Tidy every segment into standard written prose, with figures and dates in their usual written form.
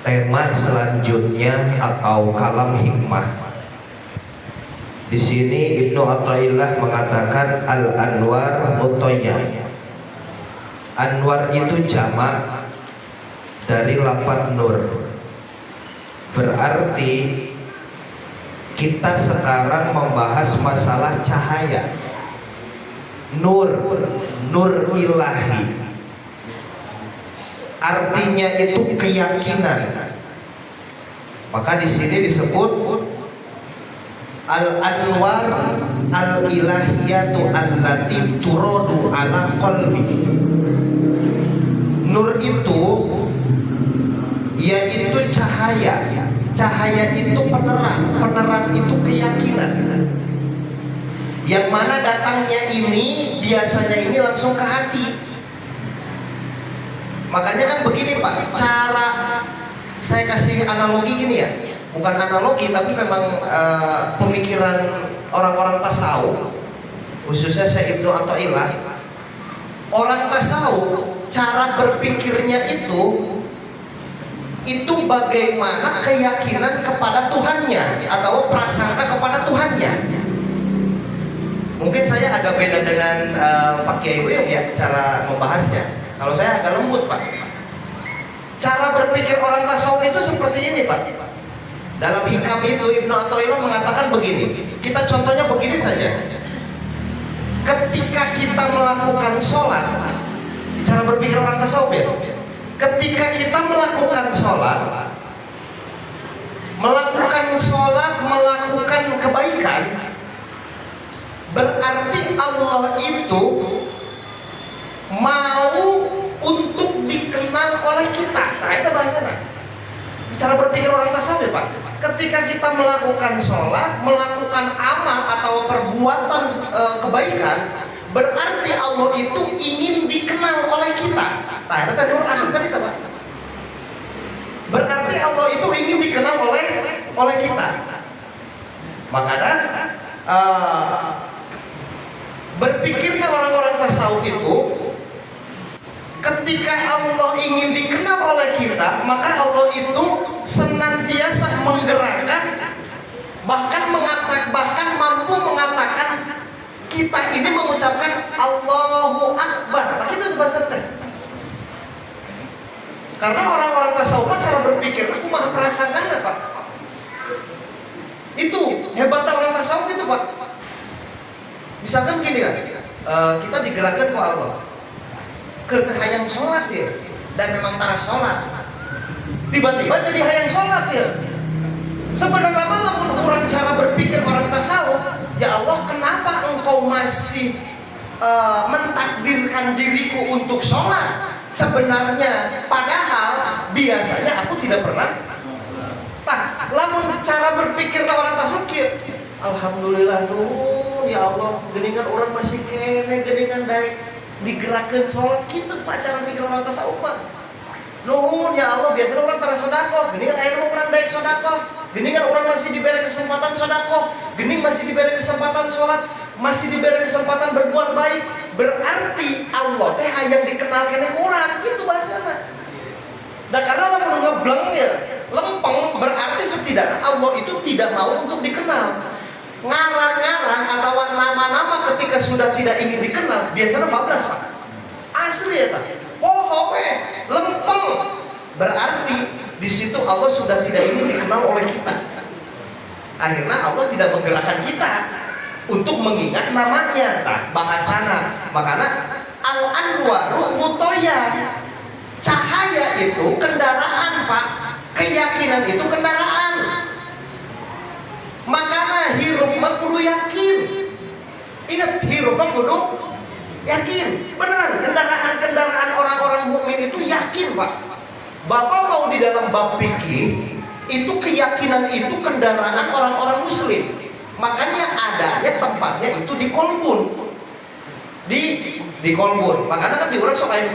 tema selanjutnya atau kalam hikmah. Di sini Ibnu Athaillah mengatakan al-anwar muthayyab. Anwar itu jamak dari lafaz nur. Berarti kita sekarang membahas masalah cahaya. Nur ilahi. Artinya itu keyakinan. Maka di sini disebut al-anwar al-ilahiyatu allati turadu ala qalbi. Nur itu yaitu cahaya. Cahaya itu penerang itu keyakinan. Yang mana datangnya ini biasanya ini langsung ke hati. Makanya kan begini Pak, cara saya kasih analogi gini ya, bukan analogi tapi memang pemikiran orang-orang tasawuf, khususnya Syekh Ibnu Athaillah. Orang tasawuf cara berpikirnya itu bagaimana keyakinan kepada Tuhannya atau prasangka kepada Tuhannya. Mungkin saya agak beda dengan Pak Kiai Uyung ya cara membahasnya. Kalau saya agak lembut Pak. Cara berpikir orang tasawuf itu seperti ini Pak. Dalam hikam itu Ibnu Athaillah mengatakan begini. Kita contohnya begini saja. Ketika kita melakukan sholat, cara berpikir orang tasawuf ya. Ketika kita melakukan sholat, melakukan kebaikan, berarti Allah itu mau untuk dikenal oleh kita. Nah itu bahasanya. Cara berpikir orang tasawuf Pak. Ketika kita melakukan sholat, melakukan amal atau perbuatan kebaikan, berarti Allah itu ingin dikenal oleh kita. Nah itu tadi orang asal tadi Pak. Berarti Allah itu ingin dikenal oleh kita. Makanya berpikirnya orang-orang tasawuf itu, ketika Allah ingin dikenal oleh kita, maka Allah itu senantiasa menggerakkan, bahkan mampu mengatakan kita ini mengucapkan Allahu Akbar. Tak itu bahasa teh. Karena orang-orang tasawuf cara berpikir, aku maha prasangka Pak. Itu hebatnya orang tasawuf itu Pak. Misalkan gini kan, kita digerakkan ke Allah. Kereta hayang sholat ya, dan memang tarah sholat. Tiba-tiba jadi hayang sholat ya. Sebenarnya lamun orang cara berpikir orang tasawuf, ya Allah kenapa engkau masih mentakdirkan diriku untuk sholat? Sebenarnya padahal biasanya aku tidak pernah. Nah, lamun cara berpikir orang tasawuf, alhamdulillah nun ya Allah, geningan orang masih kene, geningan daek digerakkan sholat gitu Pak cara pikir orang tasawuf Pak. Nuhun ya Allah, biasanya orang tara sodako, gini kan akhirnya orang daik sodako, gini kan orang masih diberi kesempatan sodako, gini masih diberi kesempatan sholat, masih diberi kesempatan berbuat baik. Berarti Allah teh hayang dikenalkan orang, itu bahasanya. Dan karena orang ngebleng ya, lempeng, berarti setidaknya Allah itu tidak mau untuk dikenal. Ngarang-ngarang atau nama-nama ketika sudah tidak ingin dikenal biasanya bablas Pak. Asli ya Pak. Lempeng. Berarti di situ Allah sudah tidak ingin dikenal oleh kita. Akhirnya Allah tidak menggerakkan kita untuk mengingat namanya. Nah, bahasana. Makanya al-anwaru muthayyab. Cahaya itu kendaraan Pak. Keyakinan itu kendaraan. Makanya hirup mah kudu yakin. Ingat, hirup mah kudu yakin. Beneran, kendaraan orang-orang mukmin itu yakin Pak. Bapak mau di dalam bab fikih, itu keyakinan itu kendaraan orang-orang muslim. Makanya adanya tempatnya itu di kolbun. Di kolbun. Makanya kan di orang sok aya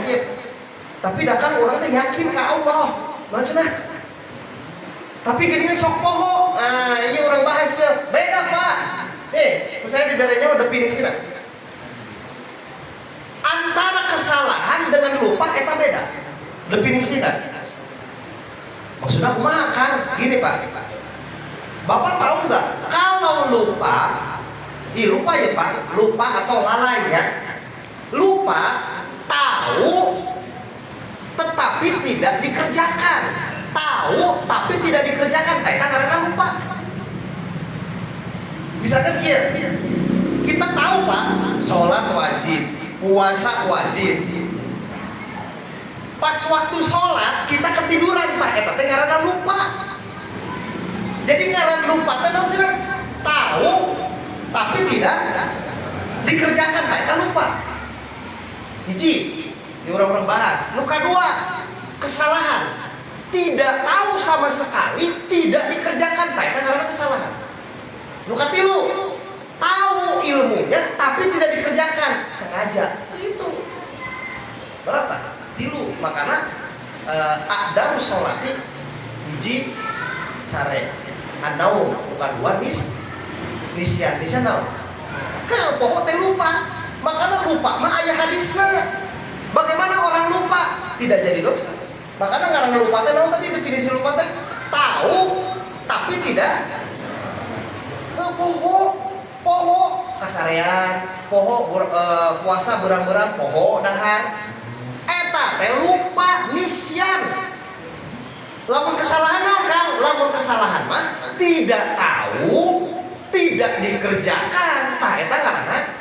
tapi dah kan orang teh yakin ke Allah. Macam tapi gini sok poho. Nah, ini orang bahas beda Pak. Saya diberenya udah finish kita. Antara kesalahan dengan lupa eta beda. Definisinya. Maksudnya kumaha kan? Gini Pak, Bapak tahu nggak kalau lupa, lupa ya Pak, lupa atau lalai ya, lupa tahu tetapi tidak dikerjakan, tahu tapi tidak dikerjakan, kita karena lupa. Misalkan kita tahu Pak, sholat wajib, puasa wajib. Pas waktu sholat kita ketiduran Pak, eta teh karena lupa. Jadi ngaran lupa teh naon tahu tapi tidak dikerjakan, Pak, eta lupa. Hiji, di orang-orang bahas. Nu kedua, kesalahan. Tidak tahu sama sekali, tidak dikerjakan, Pak, eta karena kesalahan. Nu katilu, tahu ilmunya tapi tidak dikerjakan, sengaja. Itu. Berapa? Tilu. Makanya aqdamu sholati hiji sare. Anaum bukan dua nisyan naon. Pokok teh lupa. Makanya lupa mah aya hadisna. Bagaimana orang lupa tidak jadi dosa? Makanya ngaran lupa teh naon tadi definisi lupa teh? Tahu tapi tidak poho kasarean, poho puasa berang-berang, poho dahar. Eta teh lupa nisyan. Lamun kesalahan Kang, lamun kesalahan mah tidak tahu, tidak dikerjakan. Tah eta karena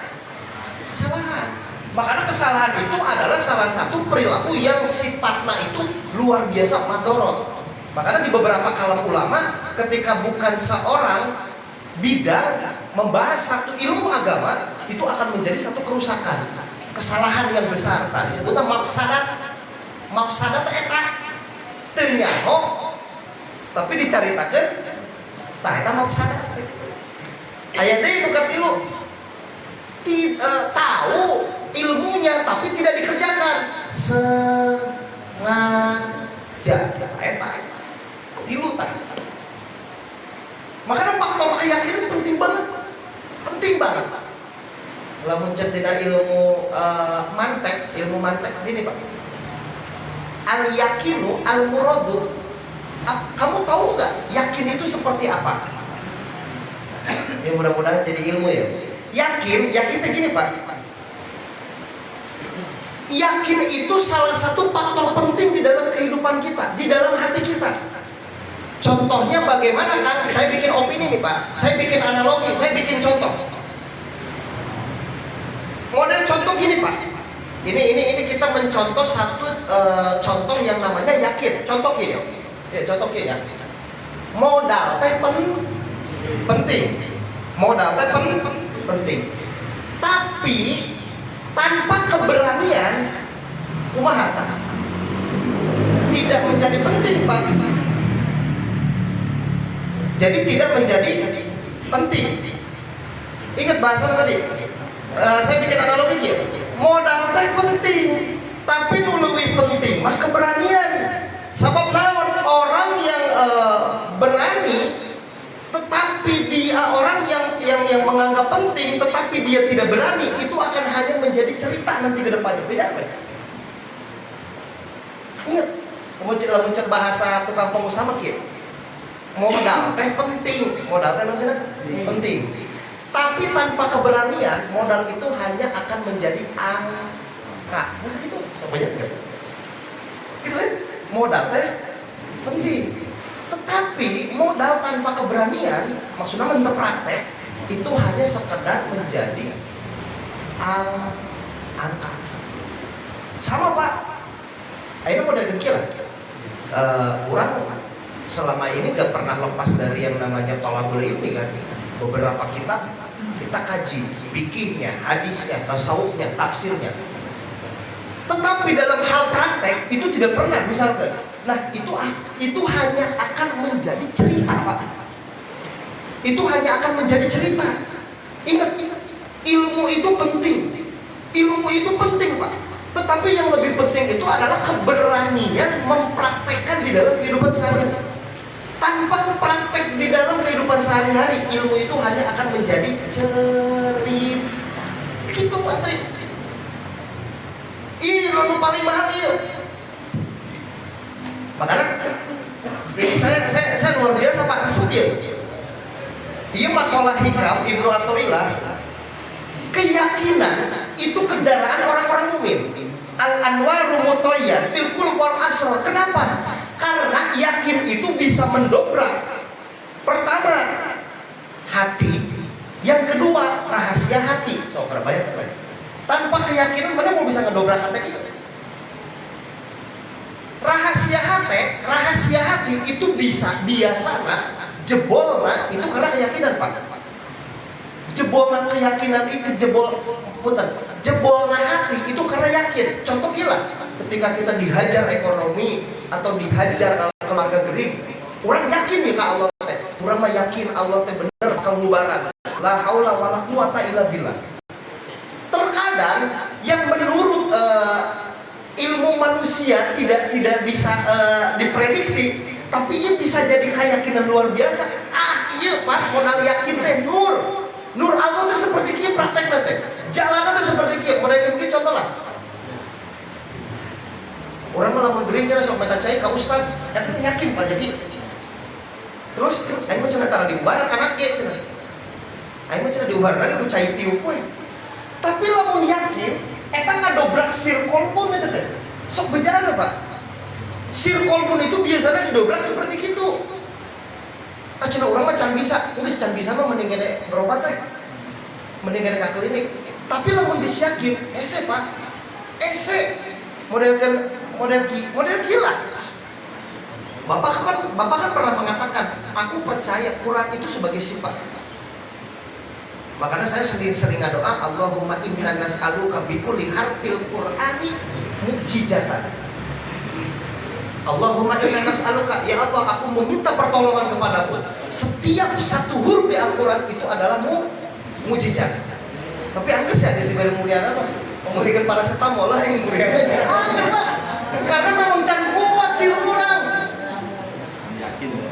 kesalahan. Makanya kesalahan itu adalah salah satu perilaku yang sifatnya itu luar biasa madorot. Makanya di beberapa kalam ulama ketika bukan seorang bidang membahas satu ilmu agama itu akan menjadi satu kerusakan, kesalahan yang besar. Nah, disebutnya mafsadat eta teu nyaho tapi dicaritakeun tah eta mafsadat. Aya deui nu katilu tahu ilmunya tapi tidak dikerjakan, sengaja eta tilu tah. Makanya faktor keyakinan penting banget. Lamun cek dina ilmu mantek ini Pak. Al yakinu al muradu. Kamu tahu nggak yakin itu seperti apa? Ya mudah-mudahan jadi ilmu ya. Yakin teh gini Pak. Yakin itu salah satu faktor penting di dalam kehidupan kita, di dalam hati kita. Contohnya bagaimana kan? Saya bikin opini nih Pak. Saya bikin analogi, saya bikin contoh. Model contoh gini Pak. Ini kita mencontoh satu contoh yang namanya yakin. Contoh ya. Contoh ya. Modal teh penting. Modal teh penting. Tapi tanpa keberanian kumaha tah? Tidak menjadi penting Pak. Jadi tidak menjadi penting. Ingat bahasa tadi. Saya bikin analogi ya. Modal teh penting, tapi nu leuwih penting mah keberanian. Sebab lawan orang yang berani, tetapi dia orang yang menganggap penting, tetapi dia tidak berani, itu akan hanya menjadi cerita nanti ke depannya. Beda apa? Ingat, kamu cek bahasa tukang pengusaha kieu. Modal teh penting, modal teh penting. Tapi tanpa keberanian, modal itu hanya akan menjadi angka. Masa gitu? Banyak kan? Gitu kan? Modal teh penting. Tetapi modal tanpa keberanian, maksudnya mentep praktek, itu hanya sekedar menjadi angka. Sama Pak. Akhirnya modal dengki lah. Orang selama ini gak pernah lepas dari yang namanya tolabul ilmi kan. Beberapa kitab kita kaji, fikihnya, hadisnya, tasawufnya, tafsirnya. Tetapi dalam hal praktek itu tidak pernah misalkan. Nah itu hanya akan menjadi cerita Pak. Itu hanya akan menjadi cerita. Ingat, ilmu itu penting. Ilmu itu penting Pak. Tetapi yang lebih penting itu adalah keberanian mempraktekkan di dalam kehidupan sehari-hari. Tanpa praktek di dalam kehidupan sehari-hari, ilmu itu hanya akan menjadi cerita. Gitu Pak Tri. Ilmu paling mahal iya. Makanya Ini saya luar biasa Pak, kesep ya. Iya makalah hikam Ibnu Athaillah, keyakinan itu kendaraan orang-orang mukmin. Al-anwaru mutayyan bil qulub wal asrar. Kenapa? Karena yakin itu bisa mendobrak pertama hati, yang kedua rahasia hati. Coba bayangkan, tanpa keyakinan mana mau bisa ngedobrak hati itu? Rahasia hati itu bisa biasanya jebolna itu karena keyakinan Pak. Jebolna keyakinan itu jebolna hati itu karena yakin. Contoh gila, ketika kita dihajar ekonomi atau dihajar keluarga gering, orang yakin nih ke Allah teh. Orang mah yakin Allah teh bener bakal ngubaran. La haula wala quwata illa billah. Terkadang yang menurut ilmu manusia tidak bisa diprediksi, tapi ini bisa jadi keyakinan luar biasa. Iya Pak, modal yakin teh nur Allah itu seperti kia praktek teh. Jalannya itu seperti kia. Modal yakin contoh lah. Orang malah gereja sok minta cai ke ustad, eta yakin Pak jadi. Terus aing mah cenah tara diubaran anak ge cenah. Aing mah cenah diubaran lagi ku cai tiup we. Tapi lamun yakin eta ngadobrak sirkol pun eta teh. Sok bejalan Pak. Sirkol pun itu biasanya didobrak seperti itu. Cenah orang mah can bisa, geus can bisa mah mending gede berobat teh. Mending gede ka klinik. Tapi lamun geus yakin, ese Pak. Ese model gila. Bapak kan pernah mengatakan, aku percaya Quran itu sebagai sifat. Makanya saya sering doa, Allahumma inna nas'aluka bikulli harfil Qur'ani mukjizatan. Allahumma inna nas'aluka, ya Allah aku meminta pertolongan kepadamu. Setiap satu huruf di Al-Quran itu adalah mukjizat. Tapi angker sih ada diberi muliana loh. Memuliakan para setamol lah yang mulianya jangan lah. Karena memang can kuat sih orang.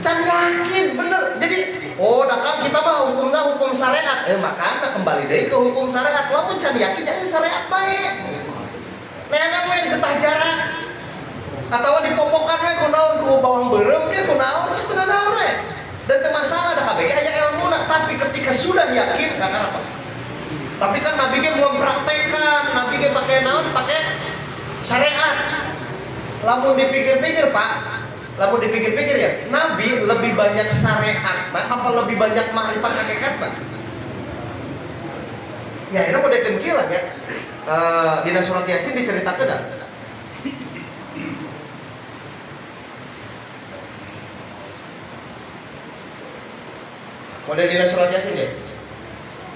Can yakin bener. Jadi dakang kita mah hukumnya hukum syariat. Makanya kembali deh ke hukum syariat. Lamun can yakin jangan syariat baik. Neangan main getah jarak. Atau dipopokan we kunaon ku bawang beureum ke kunaon sih teu naon we. Dan teu masalah da KBG aya ilmuna, tapi ketika sudah yakin enggak apa. Tapi kan Nabi ge mau praktekkan, Nabi ge pakai naon? Pakai syariat. Lamun dipikir-pikir Pak, lamun dipikir-pikir ya, Nabi lebih banyak syariat, apa lebih banyak makrifat hakikatna? Ya, ini mau dekeun lah ya. Dina surat Yasin diceritakeun dah. Model dina surat Yasin ya.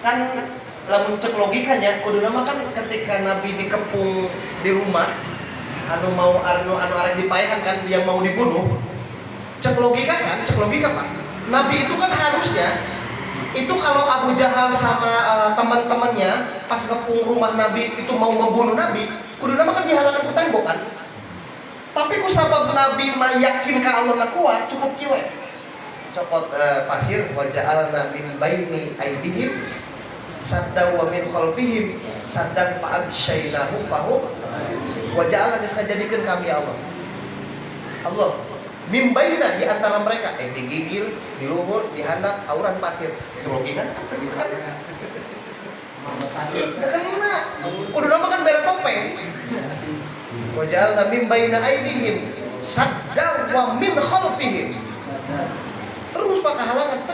Kan lamun cek logikanya kudu nama kan ketika Nabi dikepung di rumah anu arek dipaehan kan yang mau dibunuh. Cek logika Pak. Nabi itu kan harusnya itu kalau Abu Jahal sama teman-temannya pas ngepung rumah Nabi itu mau membunuh Nabi, kudu nama kan dihalangan ku tembok kan. Tapi ku sabab Nabi yakin ka Allah na kuat cukup kieu. Copot pasir waja'alna min baini aydihim sadda wa min khalfihim saddan fa'absyainahu fahum waja'alna disajadikeun kami Allah min baina di antara mereka digigil, di luhur, di handap, auran pasir. Itu logika kan? Kena. Udah nama kan bayar topeng. Waja'alna min baina aydihim sadda wa min khalfihim. Terus maka halangan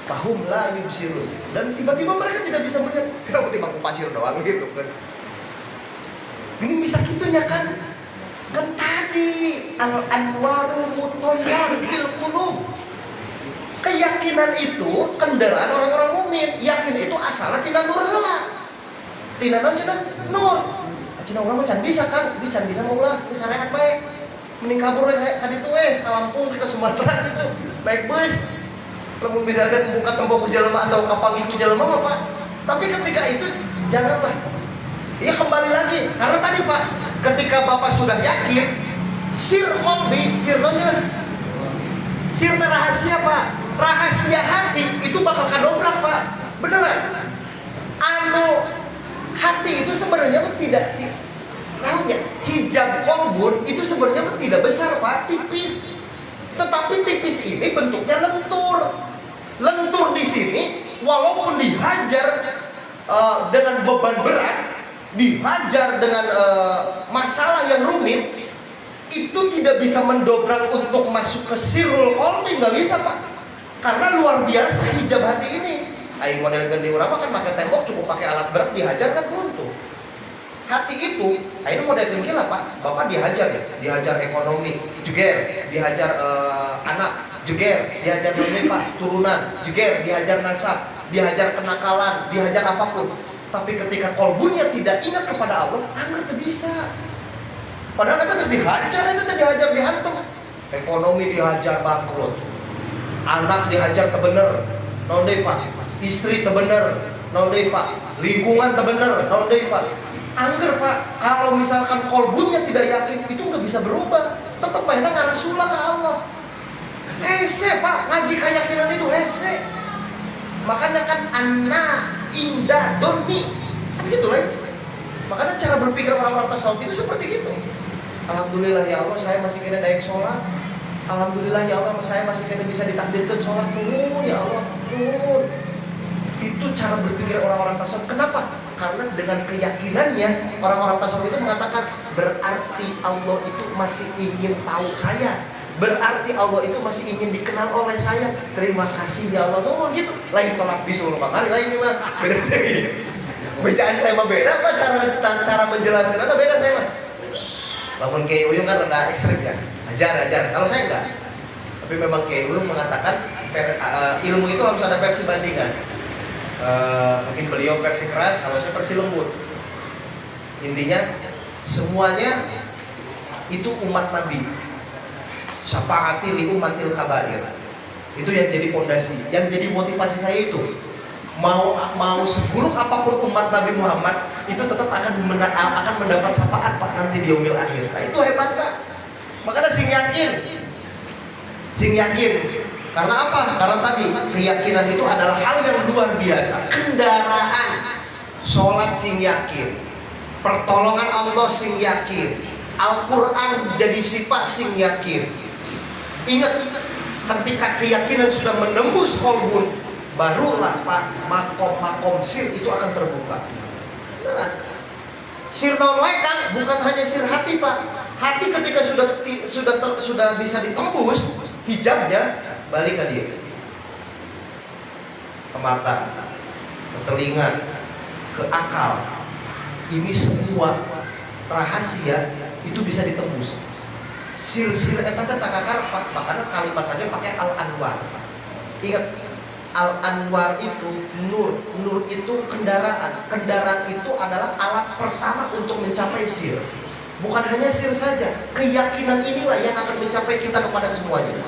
fahum la yubsirun, dan tiba-tiba mereka tidak bisa melihat. Kenapa tiba ku pasir doang gitu kan. Ini bisa gitunya kan tadi al-anwaru mutayyan bil qulub. Keyakinan itu kendaraan orang-orang mukmin. Yakin itu asalnya tina nur heula. Tina naon cenah nur. Cenah urang mah can bisa kan, geus can bisa maulah geus sarehat bae. Mending kabur we ka ditu we, ka Lampung ke Sumatera gitu. Naik bus. Lamun misalkan buka tembok ku jelema atau kapagi ku jelema mah Pak. Tapi ketika itu janganlah. Iya kembali lagi, karena tadi Pak, ketika Bapak sudah yakin, sir qalbi, sir rahasia Pak, rahasia hati itu bakal kadobrak Pak, beneran. Hati itu sebenarnya tidak, namanya hijab kolbun itu sebenarnya tidak besar Pak, tipis. Tetapi tipis ini bentuknya lentur. Lentur di sini walaupun dihajar dengan beban berat, dihajar dengan masalah yang rumit, itu tidak bisa mendobrak untuk masuk ke sirrul qalbi, nggak bisa Pak. Karena luar biasa hijab hati ini. Aing model gede urang kan pakai tembok, cukup pakai alat berat dihajar kan runtuh. Hati itu, aing model gede lah Pak. Bapak dihajar ya, dihajar ekonomi, jeger, dihajar anak, jeger, dihajar Pak, turunan, jeger, dihajar nasab, dihajar kenakalan, dihajar apapun. Tapi ketika kolbunya tidak ingat kepada Allah, anak itu bisa. Padahal itu harus dihajar, itu dihajar, dihantam. Ekonomi dihajar bangkrut, anak dihajar kebener, nondei Pak. Istri tebener, nondei Pak. Lingkungan tebener, nondei Pak. Angger Pak, kalau misalkan kolbunya tidak yakin, itu nggak bisa berubah. Tetap mainnya ngarah sulah ke Allah. Hese Pak, ngaji keyakinan itu hese. Makanya kan anak indah doni, kan gitu lah. Makanya cara berpikir orang-orang tasawuf itu seperti gitu. Alhamdulillah ya Allah, saya masih kena dayak sholat. Alhamdulillah ya Allah, saya masih kena bisa ditakdirkan sholat. Ya Allah, itu cara berpikir orang-orang tasawuf. Kenapa? Karena dengan keyakinannya orang-orang tasawuf itu mengatakan berarti Allah itu masih ingin tahu saya, berarti Allah itu masih ingin dikenal oleh saya. Terima kasih ya Allah. Gitu. Lain sholat bisul kali lain ini mah beda. Bacaan saya mah beda apa cara menjelaskan ada beda saya mah. Namun Kiai Uyung kan rada ekstrim ya. Ajar. Kalau saya enggak. Tapi memang Kiai Uyung mengatakan ilmu itu harus ada versi bandingan. Mungkin beliau versi keras, kalau saya versi lembut. Intinya semuanya itu umat Nabi. Syafaati li umatil kabair. Itu yang jadi pondasi, yang jadi motivasi saya itu. Mau seburuk apapun umat Nabi Muhammad, itu tetap akan mendapat syafaat Pak nanti di yaumil akhir. Nah, itu hebat Pak. Makanya sing yakin. Karena apa? Karena tadi keyakinan itu adalah hal yang luar biasa. Kendaraan, sholat sing yakin, pertolongan Allah sing yakin, Al-Quran jadi sifat sing yakin. Ingat, ketika keyakinan sudah menembus kolbun, barulah Pak makom sir itu akan terbuka. Benar. Sir non-wae kan bukan hanya sir hati Pak. Hati ketika sudah bisa ditembus hijabnya, balik ke dia, ke mata, ke telinga, ke akal. Ini semua rahasia itu bisa ditembus. Sir-sir eta teh takakar Pak, makanya kalimat aja pakai al-anwar. Ingat, al-anwar itu nur itu kendaraan itu adalah alat pertama untuk mencapai sir. Bukan hanya sir saja, keyakinan inilah yang akan mencapai kita kepada semuanya.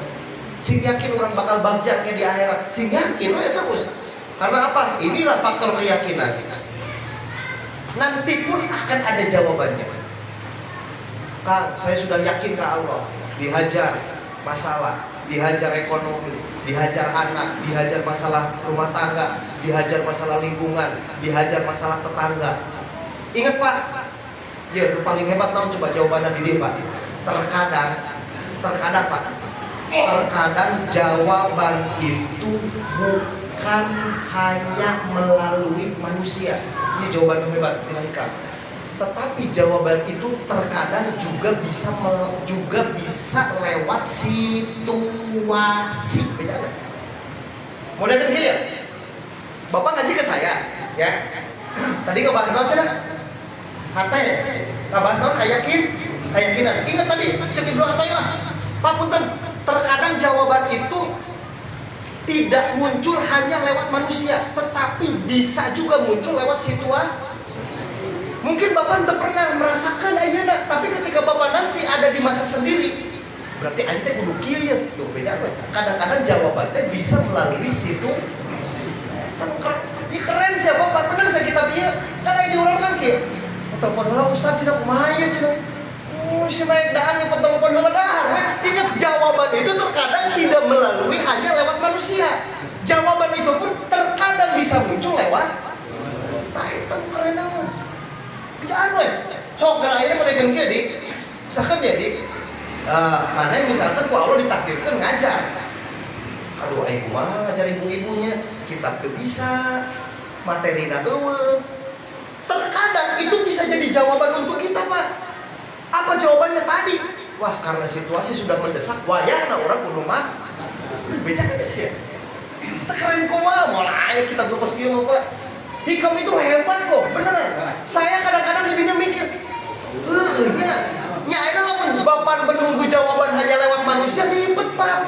Sing yakin orang bakal bagja kayak di akhirat, sing yakin ya terus. Karena apa? Inilah faktor keyakinan. Nanti pun akan ada jawabannya. Kang, saya sudah yakin ke Allah, dihajar masalah, dihajar ekonomi, dihajar anak, dihajar masalah rumah tangga, dihajar masalah lingkungan, dihajar masalah tetangga. Ingat Pak, ya paling hebat tahun coba jawabannya di dia Pak. Terkadang Pak, terkadang jawaban itu bukan hanya melalui manusia. Ini jawaban yang hebat, Ilaika. Tetapi jawaban itu terkadang juga bisa lewat situasi. Mau datang dia? Bapak ngaji ke saya, ya. Tadi ngebahas apa dah? Harta ya? Ngebahas apa? Keyakinan. Ingat tadi, cek Ibnu Athaillah. Pak Punten, terkadang jawaban itu tidak muncul hanya lewat manusia, tetapi bisa juga muncul lewat situasi. Mungkin Bapak tidak pernah merasakan ayeuna, tapi ketika Bapak nanti ada di masa sendiri, berarti ente kudu kieu ya. Beda apa? Kadang-kadang jawabannya bisa melalui situ. Ini keren sih Bapak, bener saya kitab ieu. Karena ini orang kan kieu. Telepon heula Ustaz cenah kumaha ya cenah. Si baik daan yang telepon heula dah. Ingat jawaban itu terkadang tidak melalui hanya lewat manusia. Jawaban itu pun terkadang bisa muncul lewat. Tah itu keren amat. Jangan weh, sok gara ini mereka jadi, misalkan jadi, Mana misalkan ku Allah ditakdirkan ngajar, aduh aing mah ngajar ibu-ibunya kitab teu bisa, materina eueuh. Terkadang itu bisa jadi jawaban untuk kita, Pak. Apa jawabannya tadi? Wah, karena situasi sudah mendesak, wayahna orang kudu mah. Beca kan sih ya? Keren kumaha mulai kita lupus kieu mah, Pak. Hikam itu hebat kok, beneran. Saya kadang-kadang dirinya mikir, nya ayeuna lamun bapan menunggu jawaban hanya lewat manusia ribet, Pak.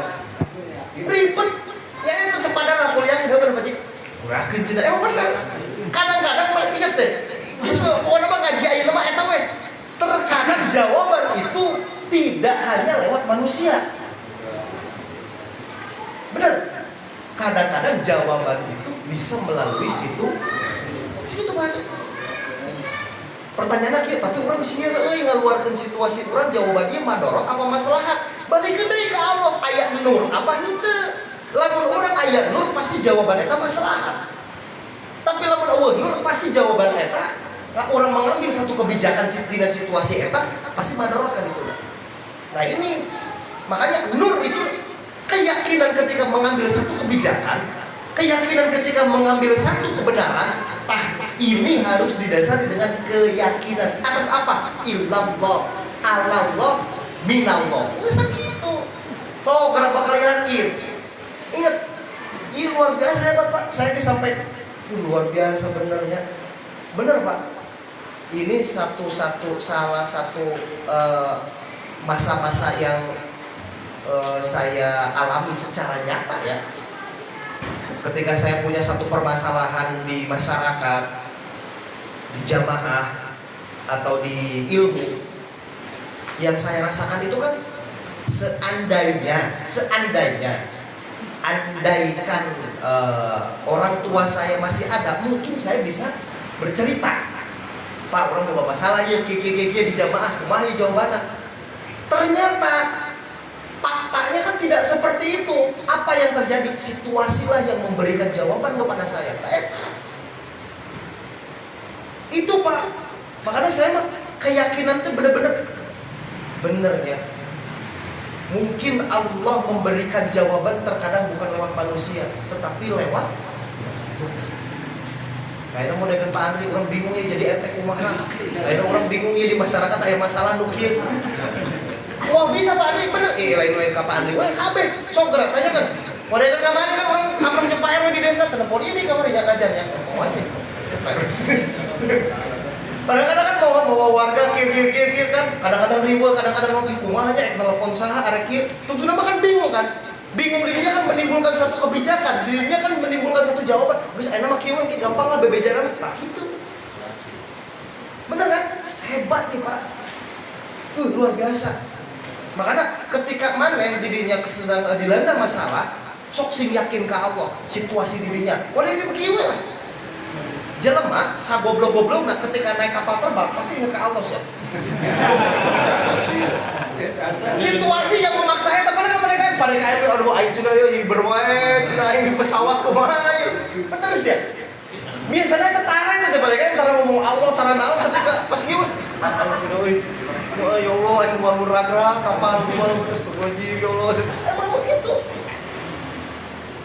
Ribet. Ya itu cepadana kuliah hidup bener, Pak Cik. Urakeun cenah emang bener. Kadang-kadang Pak inget deh. Geus pokona mah ngaji ayeuna mah eta we. Terkadang jawaban itu tidak hanya lewat manusia. Bener. Kadang-kadang jawaban itu bisa melalui situ Pak. Pertanyaannya kieu, tapi orang sieun euy ngaluarkeun situasi urang jawabannya madorot apa maslahat? Balikeun deui ka Allah, aya nur apa henteu? Lamun urang aya nur pasti jawaban eta maslahat. Tapi lamun eueuh nur pasti jawaban eta orang mengambil satu kebijakan dina situasi eta pasti madorot kan itu. Nah ini makanya nur itu keyakinan ketika mengambil satu kebijakan, keyakinan ketika mengambil satu kebenaran, ini harus didasari dengan keyakinan atas apa? Illallah, Allah, minallah. Bisa gitu. Oh, karena bakal yakin. Ingat, ini luar biasa hebat Pak. Saya disampaikan luar biasa benernya. Bener Pak. Ini salah satu masa-masa yang saya alami secara nyata ya. Ketika saya punya satu permasalahan di masyarakat, di jamaah atau di ilmu, yang saya rasakan itu kan andaikan orang tua saya masih ada, mungkin saya bisa bercerita, Pak orang bawa masalah ya di jamaah, kumaha jawabannya. Ternyata faktanya kan tidak seperti itu. Apa yang terjadi? Situasilah yang memberikan jawaban kepada saya. Itu Pak. Makanya saya mah keyakinan itu benar ya. Mungkin Allah memberikan jawaban terkadang bukan lewat manusia, tetapi lewat kayaknya mau dengan Pak Andri, orang bingung ya jadi etek kumaha. Kayaknya orang bingung ya di masyarakat aya masalah nukir. Wah bisa Pak Andri bener, lain-lain ke Pak Andri, wah kabeh, sok gerak tanya kan. Mereka kemarin kan orang kamarnya Pak RW di desa, telepon ini kamarnya ngajarnya, mau aja. Kadang-kadang kan bawa warga kir kan, kadang-kadang ribu, kadang-kadang mau kumahnya, telepon saha, arek kir, tentunya kan bingung kan. Bingung dirinya kan menimbulkan satu kebijakan, dirinya kan menimbulkan satu jawaban. Gus, enak mah kieu gampang lah bebejaran, Pak gitu. Bener kan? Hebat nih Pak. Luar biasa. Makanya ketika maneh dirinya sedang dilanda masalah, sok sing yakin ke Allah, situasi dirinya. Wah ini kieu lah. Jelema sagoblok-goblok nah ketika naik kapal terbang pasti ingat ke Allah sih. Situasi yang memaksa eta padahal mereka pada KRP aduh aing cenah ieu berwae cenah aing di pesawat kumaha. Bener sih ya. Biasanya eta taranya teh mereka antara ngomong Allah tara naon ketika pas kieu aing cenah euy ya Allah aing mau ragra kapal kumaha geus wajib ya Allah. Emang begitu.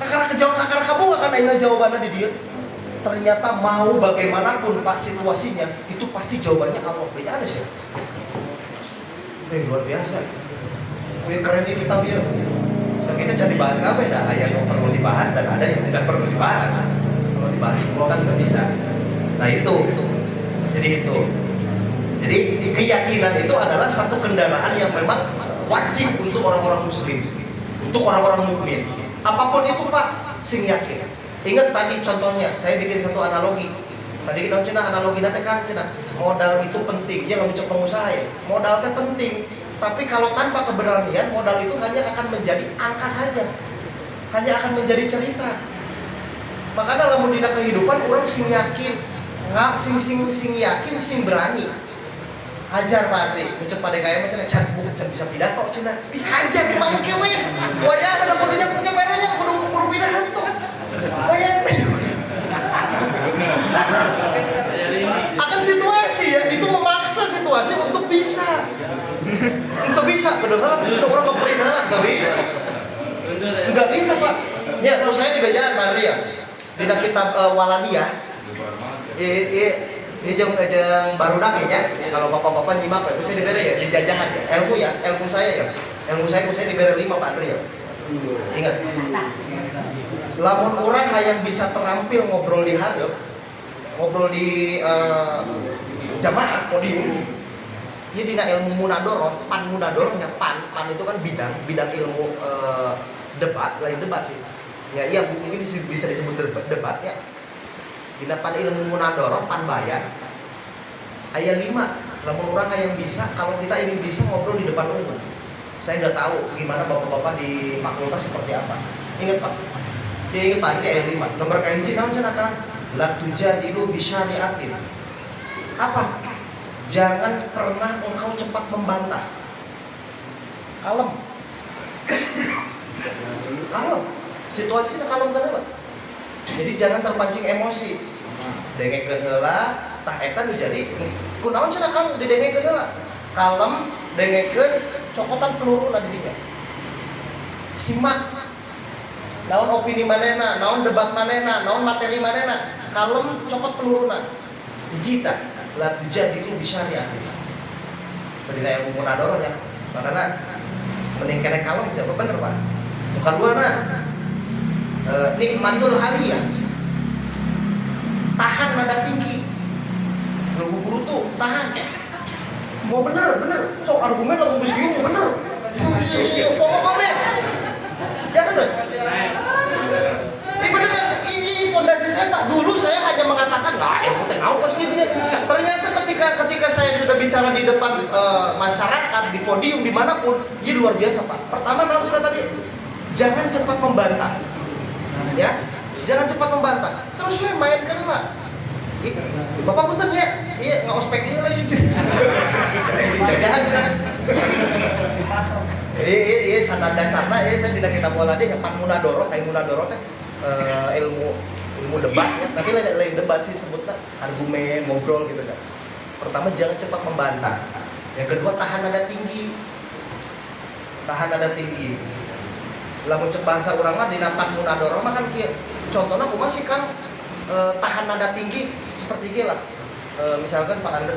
Kakara kamu akan aing jawabannya di dia. Ternyata mau bagaimanapun Pak situasinya itu pasti jawabannya Allah. Beda ada sih. Luar biasa. Keren nih kita biar. So kita jadi bahas apa ya? Ada yang perlu dibahas dan ada yang tidak perlu dibahas. Kalau dibahas semua kan nggak bisa. Nah itu. Jadi keyakinan itu adalah satu kendaraan yang memang wajib untuk orang-orang Muslim, untuk orang-orang mukmin. Apapun itu Pak, sing yakin. Ingat tadi contohnya, saya bikin satu analogi. Tadi kita cina analogi nanti kan cina modal itu penting. Ya nggak bisa pengusaha ya. Modal itu penting. Tapi kalau tanpa keberanian, modal itu hanya akan menjadi angka saja. Hanya akan menjadi cerita. Makanya lamun dina kehidupan orang sing yakin, nggak sing yakin, sing berani. Hajar Pak Andri, ucap pada kayak macam can bisa pidato cina. Bisa hajar di mangke we. Waya ada punya merahnya kudu pidato. Akan situasi ya, itu memaksa situasi untuk bisa benar-benar Ya, saya di bejaan Pak Ria. Di kitab Waladiyah. Ini jeng baru ya. Kalau bapak-bapak nyimak Pak, saya diberi ya, di jajahan ya. Ilmu saya ya. Ilmu saya diberi 5 Pak Ria. Ingat. Lamun orang yang bisa terampil ngobrol di hadap, ngobrol di jamaah podium. Ini dina ilmu munadoroh, pan munadorohnya pan itu kan bidang ilmu debat, lain debat sih. Ya iya mungkin bisa disebut debat ya. Dina pan ilmu munadoroh, pan bayan. Ayat 5, lamun orang yang bisa, kalau kita ingin bisa ngobrol di depan umum. Saya nggak tahu gimana bapak-bapak di fakultas seperti apa. Ingat Pak, ingat Pak ini ayat 5. Nomor kahiji naon cenah Kang? La tujadilu bisyari'atin. Apa? Jangan pernah engkau cepat membantah. Kalem. Kalem. Situasinya kalem kan? Jadi jangan terpancing emosi. Dengekeun heula, tah eta nu jadi kunaon cenah Kang didengekeun heula. Kalem, dengekeun cokotan peluru lah di dinya. Simak. Naon opini manehna, naon debat manehna, naon materi manehna. Kalem cokot peluruna. Hiji tah. La tujadilu bisyari'ah. Berdina yang munadoroh ya. Makanya mending kene kalem siapa bener Pak. Bukan dua nikmatul aliyah. Tahan nada tinggi. Guru tuh tahan. Mau bener. Sok argumen lagu geus giung bener. Iya pokoknya. Ya kan? Ini beneran, ini fondasi saya Pak. Dulu saya hanya mengatakan, ilmu teh naon kos gini. Ternyata ketika saya sudah bicara di depan masyarakat, di podium, dimanapun, ini luar biasa Pak. Pertama, naon cerita tadi? Jangan cepat membantah. Ya, jangan cepat membantah. Terus saya mainkan lah. Bapak punten ya, iya nggak ospeknya lagi. Jangan. Iya, sanad dasarna, saya tidak kita bola dia pan munadoroh, kayak munadoroh teh. Ilmu debat ya, tapi lain debat sih sebutnya argumen, ngobrol gitu kan. Pertama jangan cepat membantah. Yang kedua tahan nada tinggi. Lamun cek bahasa urang mah dina pan munadoroh mah kan kieu. Contohna kumaha sih Kang tahan nada tinggi seperti ieu lah. Misalkan Pak Andre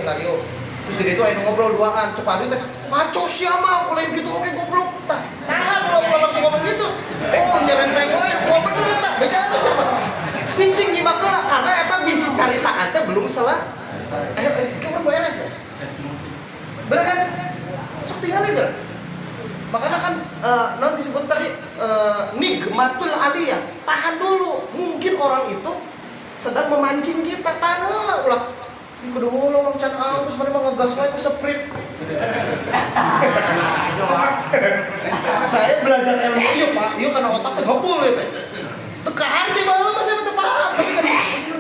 ngario terus di ditu aya ngobrol duaan cepat teh maco sia mah lain gitu oke goblok tah. Tahan kalau langsung ngomong gitu. Oh, nyerenteng oh bener eta. Bejana siapa? Cicing nyimak lah karena eta bisi caritaan teh belum selesai. Kamu beres ya? Bener kan? Sok tinggal aja. Makanya kan non disebut tadi nikmatul aliyah. Tahan dulu. Mungkin orang itu sedang memancing kita. Tahan dulu ulah. Kudu ngulung can aus mari mah ngegas wae ku sprint. Saya belajar ilmu ieu Pak, ieu kana otak teh ngebul ya teh. Teka hati baheula mah saya teu paham.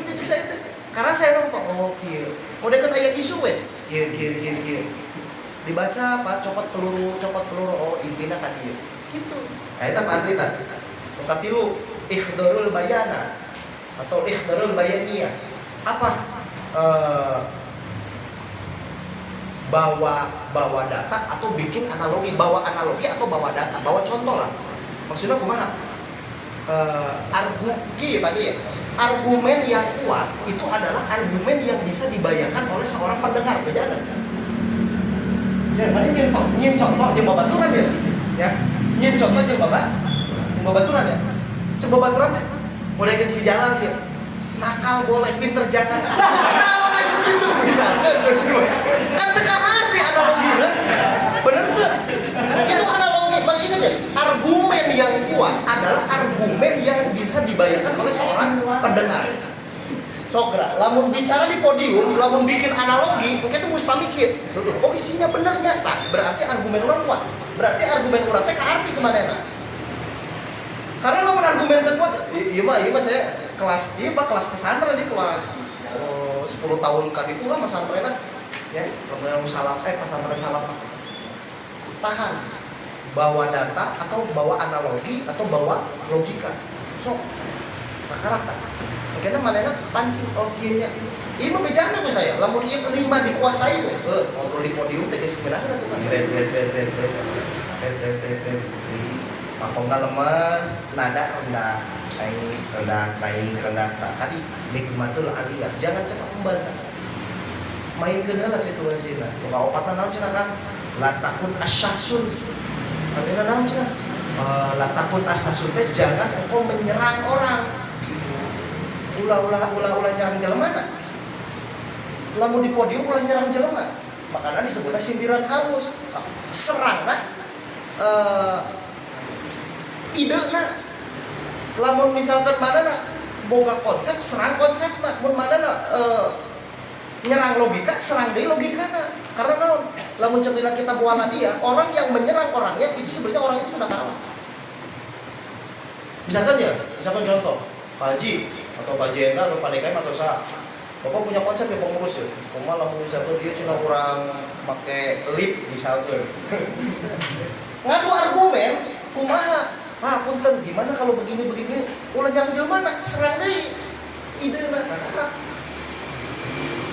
Titik saya teh. Karena saya lupa oh kieu. Model kan aya isu we. Kieu. Dibaca Pak copot peluru oh intina kan ieu. Gitu. Eta Pak Andri tah. Katilu ikhdarul bayana atau ikhdarul bayaniyah. Apa? Bawa data atau bikin analogi, bawa analogi atau bawa data, bawa contoh lah. Maksudnya kumaha? Argumen yang kuat itu adalah argumen yang bisa dibayangkan oleh seorang pendengar. Beda kan? Ya, mari nyin contoh jeung babaturan ya. Ya. Nyin contoh jeung babaturan ya. Coba babaturan teh modelkeun si jalan dia. Nakal boleh, pinter jangan. Nah, gitu misalnya. Kan teka hati analoginya. Bener tuh. Itu analogi, bagi saja. Argumen yang kuat adalah argumen yang bisa dibayangkan oleh seorang pendengar. Sokra, lamun bicara di podium, lamun bikin analogi, mungkin itu mustamikir. Oh isinya bener nyata, berarti argumen orang kuat. Berarti argumen orang teh arti kemana? Karena lamun argumen terkuat, iya mah saya kelas pesantren di kelas 10 tahun kan itu lah pesantren ya kemudian pesantren salah tahan bawa data atau bawa analogi atau bawa logika sok rata-rata makanya mana pancing oh iya ini mah bejana tuh saya lamun ieu kelima dikuasai tuh ngobrol di podium teh geus geurang tuh kan makomna lemes, nada rendah, naik rendah. Nah, tadi nikmatul aliyah, jangan cepat membantah. Main kendala situasi lah. Buka opatan naon cenah kan? Latakun asyahsun. Artinya naon cenah? Latakun asyahsun teh jangan engkau menyerang orang. Ulah nyerang jelema. Lamun di podium ulah nyerang jelema. Makanya disebutnya sindiran halus. Serang nah. Ide nah. Lamun misalkan mana nak boga konsep, serang konsep nak. Mun mana nak nyerang logika, serang deh logika nak. Karena naon? Lamun cerita kita buana dia, orang yang menyerang orangnya itu sebenarnya orang itu sudah kalah. Misalkan contoh, Pak Haji atau Pak Jendral atau Pak DKM atau saya, Bapak punya konsep ya pengurus ya. Cuma lamun misalkan dia cina kurang pakai lip misalkan. Ngadu argumen, kumaha? Punten, gimana kalau begini? Ulah nyerang jelema, serang deh ide nak.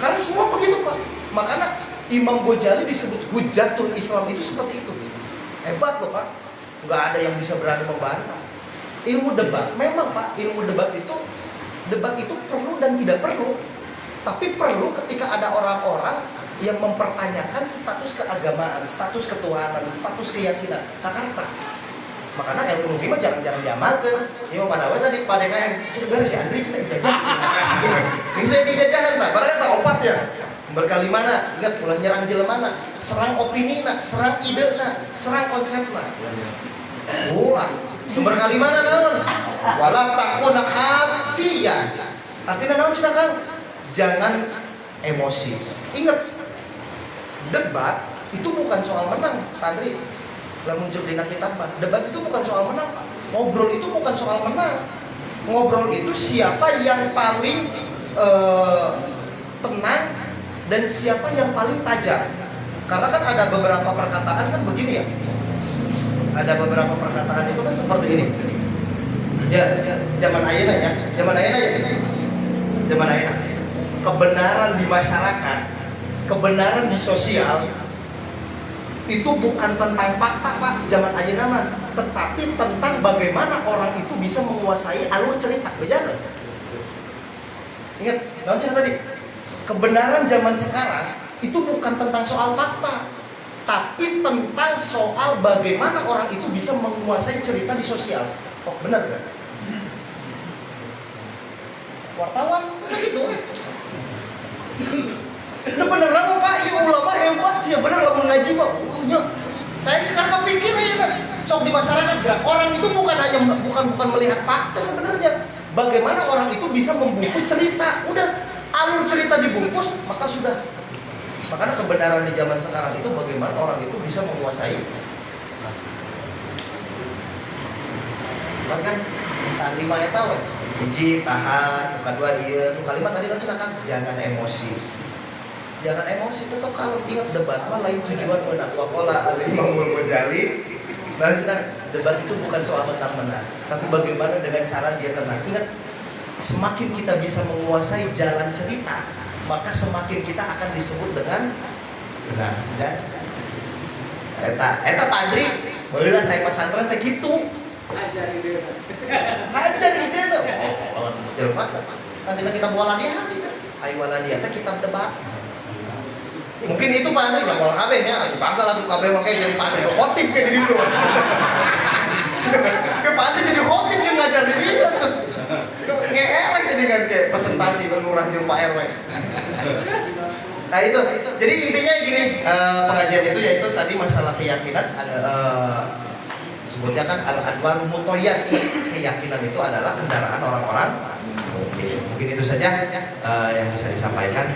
Karena semua begitu Pak. Makanya Imam Ghazali disebut Hujatul Islam itu seperti itu. Hebat loh Pak. Nggak ada yang bisa berani membantah. Ilmu debat, memang Pak, ilmu debat itu perlu dan tidak perlu. Tapi perlu ketika ada orang-orang yang mempertanyakan status keagamaan, status ketuhanan, status keyakinan. Jakarta. Makanya ilmu mungkin mah jangan diamalkan. Ini mau pada tadi pada kayak beres si Andri cina ijazah. Ini saya dijajahan tak, barangnya tak opat ya. Berkali mana, ingat ulah nyerang jelema, serang opini nak, serang ide nak, serang konsep nak. Ulah. Berkali mana naon? Wala takun hafiyan. Artinya naon cina Kang? Jangan emosi. Ingat, debat itu bukan soal menang, Andri. Lamun cek dina kitab, debat itu bukan soal menang. Ngobrol itu bukan soal menang. Ngobrol itu siapa yang paling tenang dan siapa yang paling tajam. Karena kan ada beberapa perkataan kan begini ya. Ada beberapa perkataan itu kan seperti ini. Ya, zaman ayeuna ya. Zaman ayeuna. Kebenaran di masyarakat, kebenaran di sosial itu bukan tentang fakta Pak, zaman ayeuna mah, tetapi tentang bagaimana orang itu bisa menguasai alur cerita. Benar? Ingat, naon cerita tadi? Kebenaran zaman sekarang itu bukan tentang soal fakta, tapi tentang soal bagaimana orang itu bisa menguasai cerita di sosial. Oh, benar kan? Wartawan segitu. Sebenarnya Pak, ya ulama hebat sih, benar lah mengaji Pak. Saya sekarang kepikir ya, sok di masyarakat gerak orang itu bukan melihat fakta sebenarnya. Bagaimana orang itu bisa membungkus cerita? Udah alur cerita dibungkus, maka sudah. Makanya kebenaran di zaman sekarang itu bagaimana orang itu bisa menguasai. Kan lima ya tahu kan? Hiji tahan, kedua iya, kalimat tadi lo ceritakan jangan emosi. Jangan emosi, tetap kalau ingat debat mah lain tujuan menang. Wakola Imamul Ghazali. Nah, debat itu bukan soal menang-menang, tapi bagaimana dengan cara dia tenang. Ingat, semakin kita bisa menguasai jalan cerita, maka semakin kita akan disebut dengan benar. Dan eta Pak Andri, baheula saya pesantren teh kitu. Ajar ide. Oh, jelema. Nanti kita bualan dia nanti. Ayo walan dia teh kitab debat. Mungkin itu Pak Andri nggak mau kabeh ya, bangga lah tuh kabeh makanya jadi Pak Andri khotib kayak di dulu. Ke Pak Andri jadi khotib yang ngajar di itu tuh. Ngelek jadi kan kayak presentasi lurah jeung Pak RW. Nah itu, jadi intinya gini, pengajian itu yaitu tadi masalah keyakinan. Sebutnya kan al-adwar mutoyat, keyakinan itu adalah kendaraan orang-orang. Mungkin itu saja yang bisa disampaikan.